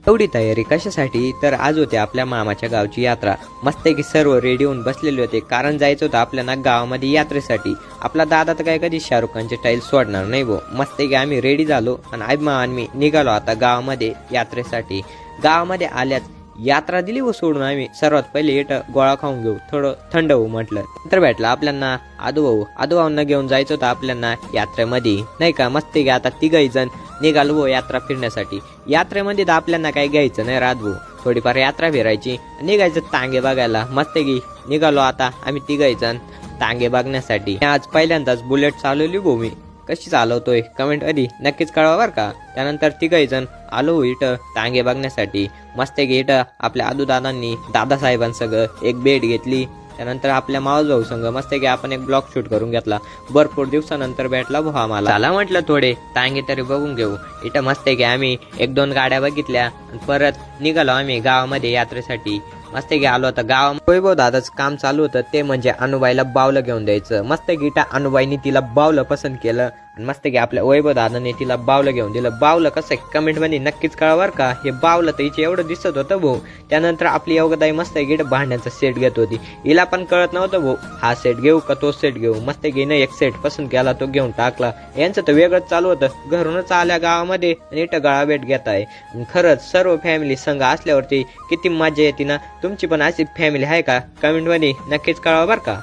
एवढी तयारी कशासाठी तर आज होते आपल्या मामाच्या गावची यात्रा। मस्त की सर्व रेडी होऊन बसलेले होते, कारण जायचं होतं आपल्याला गावामध्ये यात्रेसाठी। आपला दादा तर काय कधी शाहरुख खानचे स्टाईल सोडणार नाही भो। मस्त की आम्ही रेडी झालो आणि आम्ही निघालो आता गावामध्ये यात्रेसाठी। गावामध्ये आल्याच यात्रा दिली व सोडून आम्ही सर्वात पहिले इथं गोळा खाऊन घेऊ, थोडं थंड होऊ म्हटलं। नंतर भेटलं आपल्याला आदूभाऊंना घेऊन जायचं होतं आपल्याला यात्रेमध्ये, नाही का। मस्त की आता तिघही जण निघालो भाऊ यात्रा फिरण्यासाठी। यात्रेमध्ये तर आपल्याला काही घ्यायचं नाही राहत भाऊ, थोडीफार यात्रा फिरायची, निघायचं टांगे बघायला। मस्त की निघालो आता आम्ही तिघही जण टांगे बघण्यासाठी। आज पहिल्यांदाच बुलेट चालवली भाऊ मी, कशी चालवतोय कमेंट मध्ये नक्कीच कळवा बरं का। त्यानंतर तिघही जण आलो इथं टांगे बघण्यासाठी। मस्त की इथं आपल्या आदूदादांनी दादासाहेबांसंग एक भेट घेतली। त्यानंतर आपल्या मावसभाऊ संघ मस्त की आपण एक ब्लॉग शूट करून घेतला। भरपूर दिवसानंतर भेटला भाऊ आम्हाला। चला म्हटलं थोडे टांगे तरी बघून घेऊ। इथं मस्त की आम्ही एक दोन गाड्या बघितल्या आणि परत निघालो आम्ही गावामध्ये यात्रेसाठी। मस्त की आलो आता गावामध्ये वैभव दादाच काम चालू होतं, ते म्हणजे अनुबाईला बावलं घेऊन द्यायचं। मस्त की अनुबाईने तिला बावलं पसंत केलं आणि मस्त की आपल्या वैभव दादाने तिला बावलं घेऊन दिलं। बावलं कसं कमेंट मध्ये नक्कीच कळवा का। हे बावलं तर हिचे एवढं दिसत होतं भाऊ। त्यानंतर आपली योगदाई मस्त की भांड्यांचा सेट घेत होती, हिला पण कळत नव्हतं भाऊ हा सेट घेऊ का तो सेट घेऊ। मस्त की न एक सेट पसंत केला, तो घेऊन टाकला। यांचं तर वेगळंच चालू होतं, घरूनच आल्या गावामध्ये आणि इथं गळा भेट घेत आहे। खरंच सर्व फॅमिली संघ असल्यावरती किती मजा येते ना। तुमची पण अशी फॅमिली आहे का, कमेंट मध्ये नक्कीच कळवा बरं का।